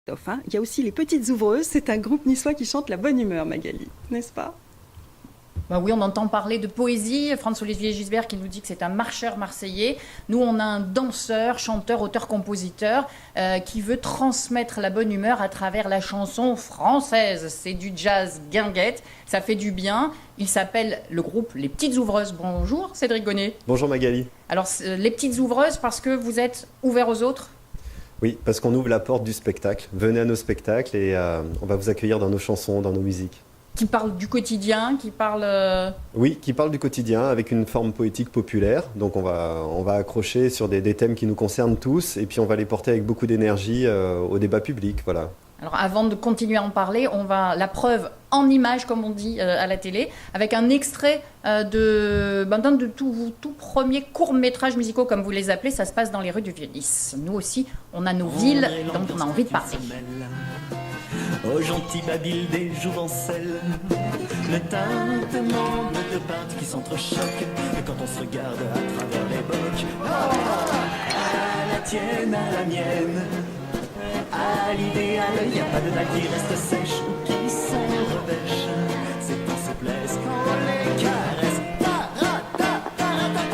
Il y a aussi les Petites Ouvreuses, c'est un groupe niçois qui chante la bonne humeur, Magali, n'est-ce pas? Bah oui, on entend parler de poésie. François-Olivier Gisbert qui nous dit que c'est un marcheur marseillais. Nous, on a un danseur, chanteur, auteur, compositeur qui veut transmettre la bonne humeur à travers la chanson française. C'est du jazz guinguette, ça fait du bien. Il s'appelle le groupe Les Petites Ouvreuses. Bonjour Cédric Gonnet. Bonjour Magali. Alors, Les Petites Ouvreuses parce que vous êtes ouverts aux autres? Oui, parce qu'on ouvre la porte du spectacle. Venez à nos spectacles et on va vous accueillir dans nos chansons, dans nos musiques. Qui parle du quotidien, qui parle... Oui, qui parle du quotidien avec une forme poétique populaire. Donc on va accrocher sur des thèmes qui nous concernent tous et puis on va les porter avec beaucoup d'énergie au débat public. Voilà. Alors avant de continuer à en parler, on va la preuve en images, comme on dit à la télé, avec un extrait d'un de tout premiers courts-métrages musicaux, comme vous les appelez. Ça se passe dans les rues du Vieux-Nice. Nous aussi, on a nos villes dont on a envie de parler. Aux gentils babil des jouvencelles, le tintement de deux peintres qui s'entrechoquent. Et quand on se regarde à travers les bocs, à la tienne, à la mienne, à l'idéal, y a pas de dalle qui reste sèche ou qui s'en revêche. C'est quand se plaise qu'on les caresse.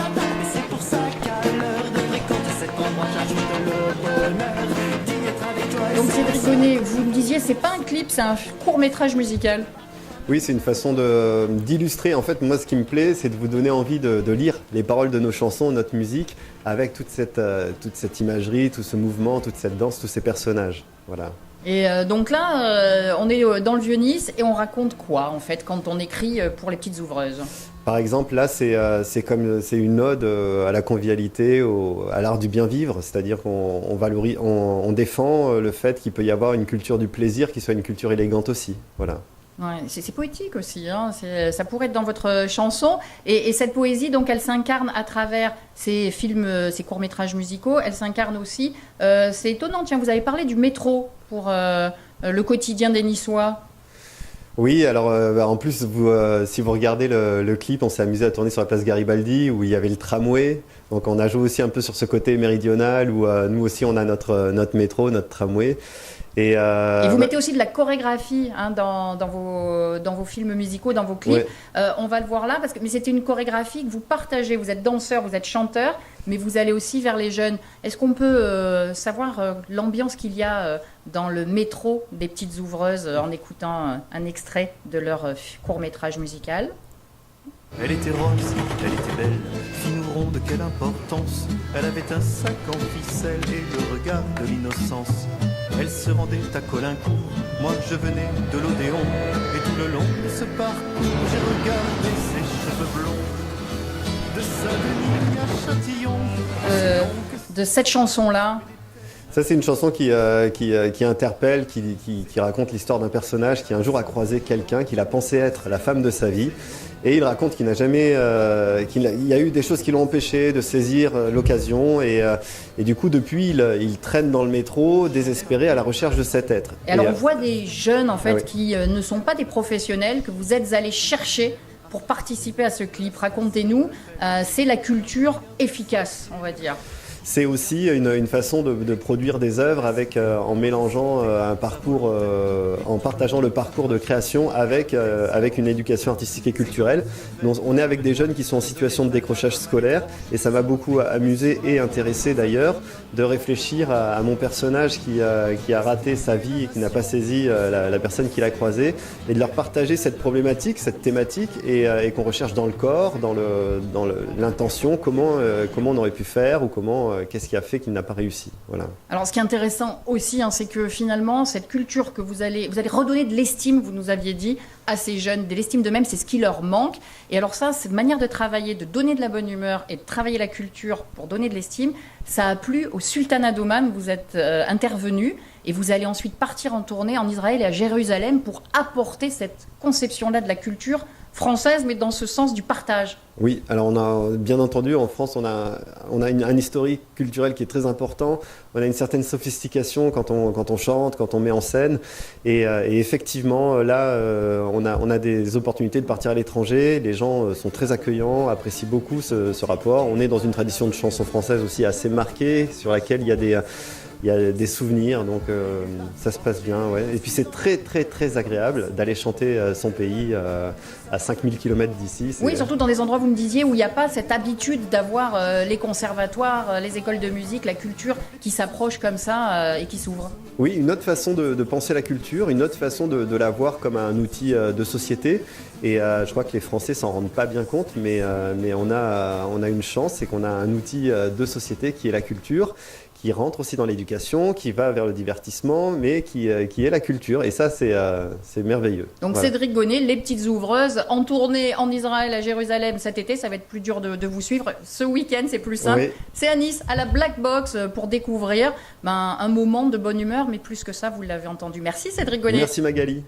Et c'est pour ça qu'à l'heure de fréquenter cet endroit, j'ajoute le bonheur d'y être avec toi. Donc Cédric Gonnet, vous me disiez, c'est pas un clip, c'est un court-métrage musical. Oui, c'est une façon d'illustrer. En fait, moi, ce qui me plaît, c'est de vous donner envie de lire les paroles de nos chansons, notre musique, avec toute cette imagerie, tout ce mouvement, toute cette danse, tous ces personnages. Voilà. Et donc là, on est dans le Vieux-Nice et on raconte quoi, en fait, quand on écrit pour Les Petites Ouvreuses? Par exemple, là, c'est une ode à la convivialité, à l'art du bien vivre, c'est-à-dire on défend le fait qu'il peut y avoir une culture du plaisir qui soit une culture élégante aussi. Voilà. Ouais, c'est poétique aussi, hein. Ça pourrait être dans votre chanson. Et cette poésie, donc, elle s'incarne à travers ces films, ces courts-métrages musicaux. Elle s'incarne aussi. C'est étonnant, tiens, vous avez parlé du métro pour le quotidien des Niçois. Oui, alors en plus, si vous regardez le clip, on s'est amusé à tourner sur la place Garibaldi où il y avait le tramway. Donc on a joué aussi un peu sur ce côté méridional où nous aussi on a notre métro, notre tramway. Et vous mettez aussi de la chorégraphie hein, dans vos films musicaux, dans vos clips. Ouais. On va le voir là, mais c'était une chorégraphie que vous partagez. Vous êtes danseur, vous êtes chanteur, mais vous allez aussi vers les jeunes. Est-ce qu'on peut savoir l'ambiance qu'il y a dans le métro des Petites Ouvreuses en écoutant un extrait de leur court-métrage musical? Elle était rose, elle était belle, fine ou ronde, quelle importance. Elle avait un sac en ficelle et le regard de l'innocence. Elle se rendait à Colincourt, moi je venais de l'Odéon. Et tout le long de ce parcours, j'ai regardé ses cheveux blonds. De Saint-Denis à Châtillon. De cette chanson-là, ça, c'est une chanson qui interpelle, qui raconte l'histoire d'un personnage qui un jour a croisé quelqu'un qu'il a pensé être la femme de sa vie. Et il raconte qu'il n'a jamais, qu'il y a eu des choses qui l'ont empêché de saisir l'occasion. Et du coup, depuis, il traîne dans le métro, désespéré, à la recherche de cet être. Et alors, on voit des jeunes, en fait, oui. qui ne sont pas des professionnels, que vous êtes allés chercher pour participer à ce clip. Racontez-nous, c'est la culture efficace, on va dire. C'est aussi une façon de produire des œuvres en mélangeant un parcours, en partageant le parcours de création avec une éducation artistique et culturelle. Donc, on est avec des jeunes qui sont en situation de décrochage scolaire et ça m'a beaucoup amusé et intéressé d'ailleurs de réfléchir à mon personnage qui a raté sa vie et qui n'a pas saisi la personne qu'il a croisée et de leur partager cette problématique, cette thématique et qu'on recherche dans le corps, dans l'intention, comment on aurait pu faire ou qu'est-ce qui a fait qu'il n'a pas réussi. Voilà. Alors, ce qui est intéressant aussi, hein, c'est que finalement, cette culture que vous allez redonner de l'estime, vous nous aviez dit, à ces jeunes, de l'estime d'eux-mêmes, c'est ce qui leur manque. Et alors ça, cette manière de travailler, de donner de la bonne humeur et de travailler la culture pour donner de l'estime, ça a plu au Sultanat d'Oman. Vous êtes intervenu et vous allez ensuite partir en tournée en Israël et à Jérusalem pour apporter cette conception-là de la culture française, mais dans ce sens du partage. Oui, alors on a bien entendu, en France, on a un historique culturel qui est très important. On a une certaine sophistication quand on chante, quand on met en scène. Et effectivement, là, on a des opportunités de partir à l'étranger. Les gens sont très accueillants, apprécient beaucoup ce rapport. On est dans une tradition de chanson française aussi assez marquée, sur laquelle il y a il y a des souvenirs, donc ça se passe bien. Ouais. Et puis c'est très très très agréable d'aller chanter son pays à 5000 km d'ici. Oui, surtout dans des endroits, vous me disiez, où il n'y a pas cette habitude d'avoir les conservatoires, les écoles de musique, la culture qui s'approchent comme ça et qui s'ouvrent. Oui, une autre façon de penser la culture, une autre façon de la voir comme un outil de société. Et je crois que les Français s'en rendent pas bien compte, mais on a une chance, c'est qu'on a un outil de société qui est la culture, qui rentre aussi dans l'éducation, qui va vers le divertissement, mais qui est la culture. Et ça, c'est merveilleux. Donc voilà. Cédric Gonnet, Les Petites Ouvreuses, en tournée en Israël, à Jérusalem cet été, ça va être plus dur de vous suivre. Ce week-end, c'est plus simple. Oui. C'est à Nice, à la Black Box, pour découvrir un moment de bonne humeur, mais plus que ça, vous l'avez entendu. Merci Cédric Gonnet. Merci Magali.